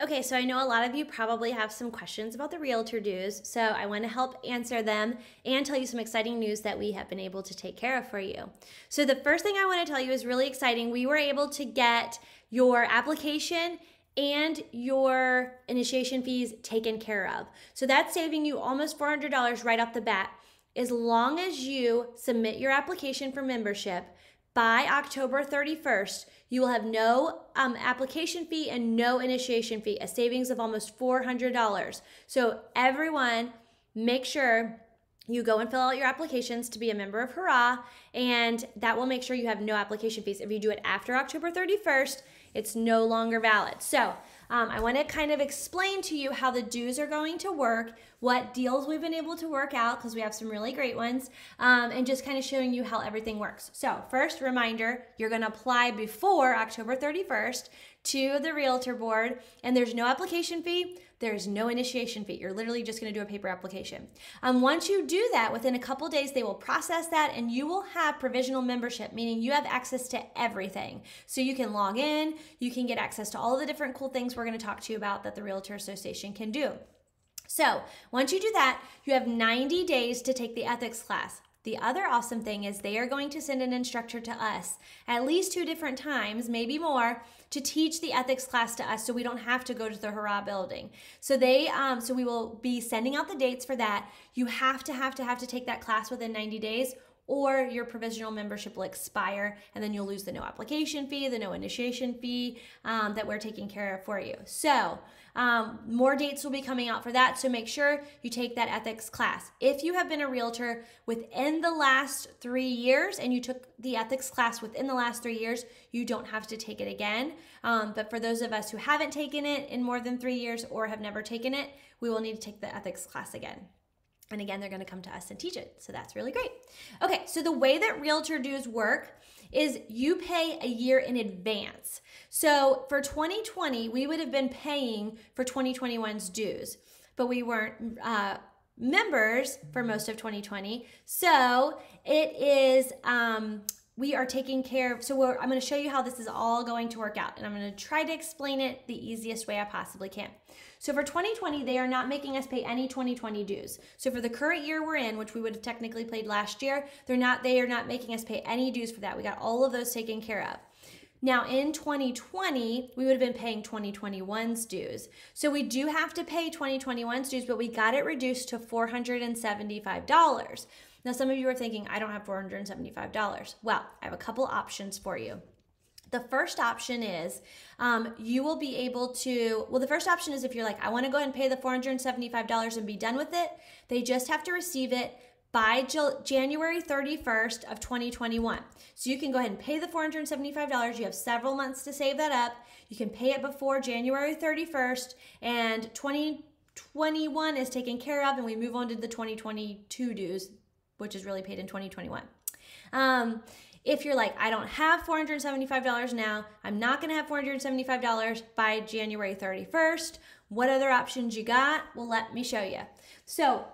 Okay, so I know a lot of you probably have some questions about the Realtor dues, so I want to help answer them and tell you some exciting news that we have been able to take care of for you. So the first thing I want to tell you is really exciting. We were able to get your application and your initiation fees taken care of. So that's saving you almost $400 right off the bat. As long as you submit your application for membership by October 31st, you will have no application fee and no initiation fee, a savings of almost $400. So everyone, make sure you go and fill out your applications to be a member of Hurrah, and that will make sure you have no application fees. If you do it after October 31st, it's no longer valid. So I want to kind of explain to you how the dues are going to work, what deals we've been able to work out, because we have some really great ones, and just kind of showing you how everything works. So first reminder, you're going to apply before October 31st to the Realtor board, and there's no application fee, there's no initiation fee. You're literally just going to do a paper application. Once you do that, within a couple days, they will process that and you will have provisional membership, meaning you have access to everything. So you can log in, you can get access to all the different cool things we're going to talk to you about that the Realtor Association can do. So once you do that, you have 90 days to take the ethics class. The other awesome thing is they are going to send an instructor to us at least 2 different times, maybe more, to teach the ethics class to us so we don't have to go to the Hurrah building. So so we will be sending out the dates for that. You have to take that class within 90 days or your provisional membership will expire and then you'll lose the no application fee, the no initiation fee that we're taking care of for you. So more dates will be coming out for that, so make sure you take that ethics class. If you have been a realtor within the last 3 years and you took the ethics class within the last 3 years, you don't have to take it again. But for those of us who haven't taken it in more than 3 years or have never taken it, we will need to take the ethics class again. And again, they're going to come to us and teach it. So that's really great. Okay, so the way that Realtor dues work is you pay a year in advance. So for 2020, we would have been paying for 2021's dues, but we weren't members for most of 2020. So it is, we are taking care of, so I'm going to show you how this is all going to work out. And I'm going to try to explain it the easiest way I possibly can. So for 2020, they are not making us pay any 2020 dues. So for the current year we're in, which we would have technically paid last year, they are not making us pay any dues for that. We got all of those taken care of. Now in 2020, we would have been paying 2021's dues. So we do have to pay 2021's dues, but we got it reduced to $475. Now some of you are thinking, I don't have $475. Well, I have a couple options for you. The first option is you will be able to, well, the first option is if you're like, I want to go ahead and pay the $475 and be done with it. They just have to receive it by January 31st of 2021. So you can go ahead and pay the $475. You have several months to save that up. You can pay it before January 31st and 2021 is taken care of and we move on to the 2022 dues, which is really paid in 2021. If you're like, I don't have $475 now, I'm not going to have $475 by January 31st, what other options you got? Well, let me show you. So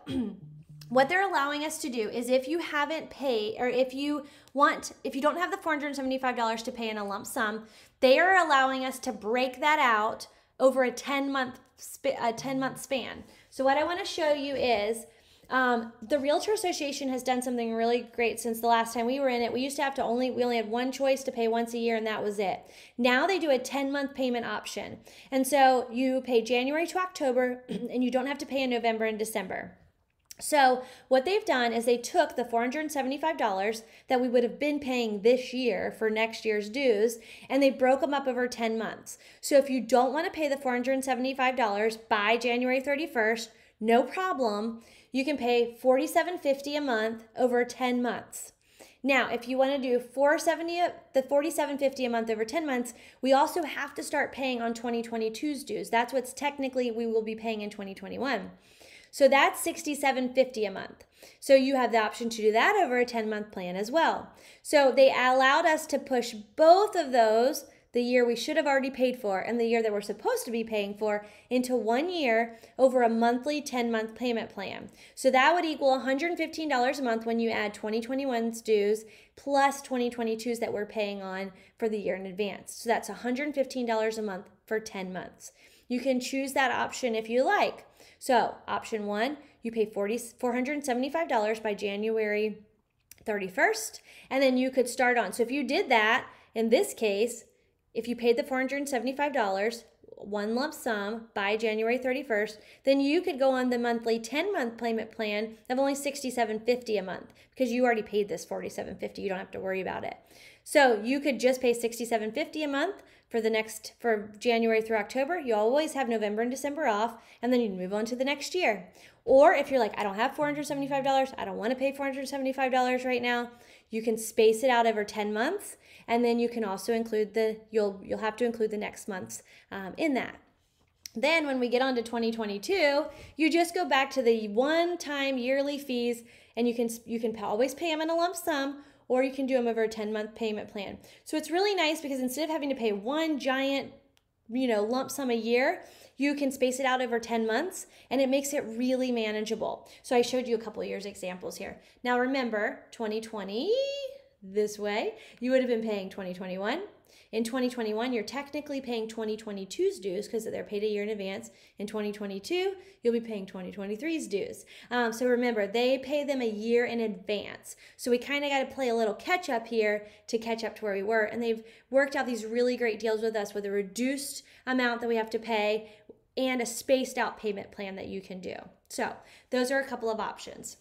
what they're allowing us to do is if you haven't paid, or if you don't have the $475 to pay in a lump sum, they are allowing us to break that out over a 10-month span. So what I want to show you is, the Realtor Association has done something really great since the last time we were in it. We used to have to we only had one choice to pay once a year and that was it. Now they do a 10-month payment option. And so you pay January to October and you don't have to pay in November and December. So what they've done is they took the $475 that we would have been paying this year for next year's dues and they broke them up over 10 months. So if you don't want to pay the $475 by January 31st, no problem. You can pay $47.50 a month over 10 months. Now, if you want to do $47.50 a month over 10 months, we also have to start paying on 2022's dues. That's what's technically we will be paying in 2021. So that's $67.50 a month. So you have the option to do that over a 10-month plan as well. So they allowed us to push both of those the year we should have already paid for and the year that we're supposed to be paying for into 1 year over a monthly 10-month payment plan. So that would equal $115 a month when you add 2021's dues plus 2022's that we're paying on for the year in advance. So that's $115 a month for 10 months. You can choose that option if you like. So option 1, you pay $475 by January 31st, and then you could start on. So if you did that, in this case, if you paid the $475, one lump sum by January 31st, then you could go on the monthly 10-month payment plan of only $67.50 a month because you already paid this $47.50. You don't have to worry about it. So you could just pay $67.50 a month for January through October. You always have November and December off, and then you move on to the next year. Or if you're like, I don't have $475, I don't want to pay $475 right now, you can space it out over 10 months, and then you can also include you'll have to include the next months in that. Then when we get on to 2022, you just go back to the one-time yearly fees, and you can always pay them in a lump sum, or you can do them over a 10-month payment plan. So it's really nice because instead of having to pay one giant, lump sum a year, you can space it out over 10 months, and it makes it really manageable. So I showed you a couple of years examples here. Now remember, 2020, this way, you would have been paying 2021. In 2021, you're technically paying 2022's dues because they're paid a year in advance. In 2022, you'll be paying 2023's dues. So remember, they pay them a year in advance. So we kind of got to play a little catch up here to catch up to where we were. And they've worked out these really great deals with us with a reduced amount that we have to pay and a spaced out payment plan that you can do. So those are a couple of options.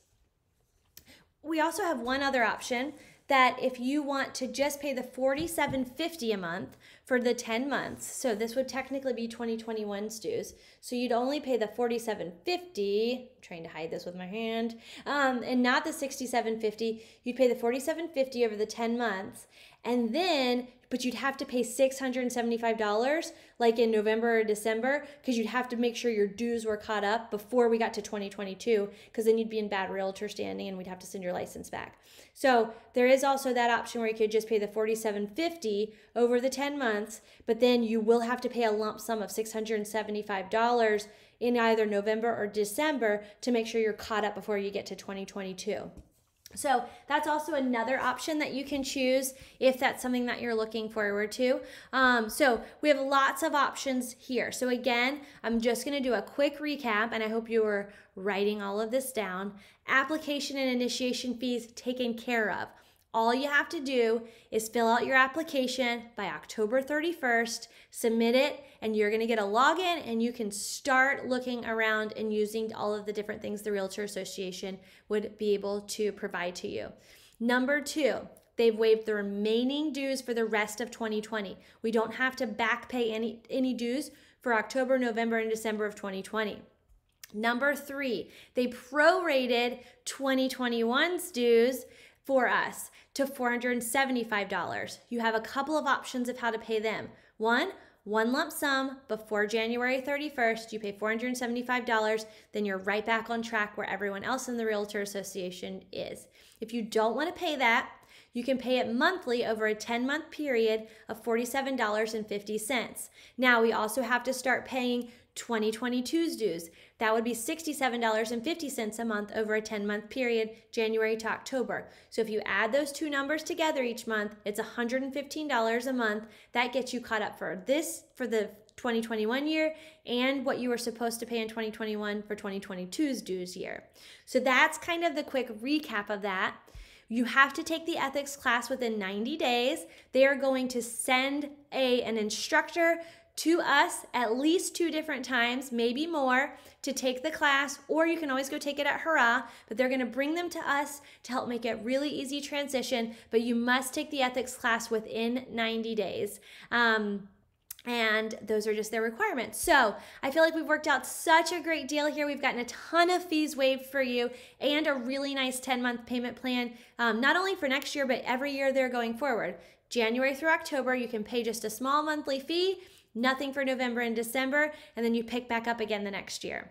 We also have one other option that if you want to just pay the $47.50 a month for the 10 months, so this would technically be 2021's dues, so you'd only pay the $47.50, I'm trying to hide this with my hand, and not the $67.50, you'd pay the $47.50 over the 10 months, and then, but you'd have to pay $675 like in November or December because you'd have to make sure your dues were caught up before we got to 2022 because then you'd be in bad realtor standing and we'd have to send your license back. So there is also that option where you could just pay the $47.50 over the 10 months, but then you will have to pay a lump sum of $675 in either November or December to make sure you're caught up before you get to 2022. So that's also another option that you can choose if that's something that you're looking forward to. So we have lots of options here. So again, I'm just going to do a quick recap, and I hope you were writing all of this down. Application and initiation fees taken care of. All you have to do is fill out your application by October 31st, submit it, and you're going to get a login and you can start looking around and using all of the different things the Realtor Association would be able to provide to you. Number 2, they've waived the remaining dues for the rest of 2020. We don't have to back pay any dues for October, November, and December of 2020. Number 3, they prorated 2021's dues for us to $475. You have a couple of options of how to pay them. One lump sum before January 31st, you pay $475, then you're right back on track where everyone else in the Realtor Association is. If you don't want to pay that, you can pay it monthly over a 10-month period of $47.50. Now, we also have to start paying 2022's dues. That would be $67.50 a month over a 10-month period, January to October. So if you add those two numbers together each month, it's $115 a month. That gets you caught up for the 2021 year and what you were supposed to pay in 2021 for 2022's dues year. So that's kind of the quick recap of that. You have to take the ethics class within 90 days. They are going to send an instructor to us at least 2 different times, maybe more, to take the class, or you can always go take it at Hurrah, but they're gonna bring them to us to help make it really easy transition, but you must take the ethics class within 90 days. And those are just their requirements. So I feel like we've worked out such a great deal here. We've gotten a ton of fees waived for you and a really nice 10-month payment plan, not only for next year, but every year they're going forward. January through October, you can pay just a small monthly fee, nothing for November and December, and then you pick back up again the next year.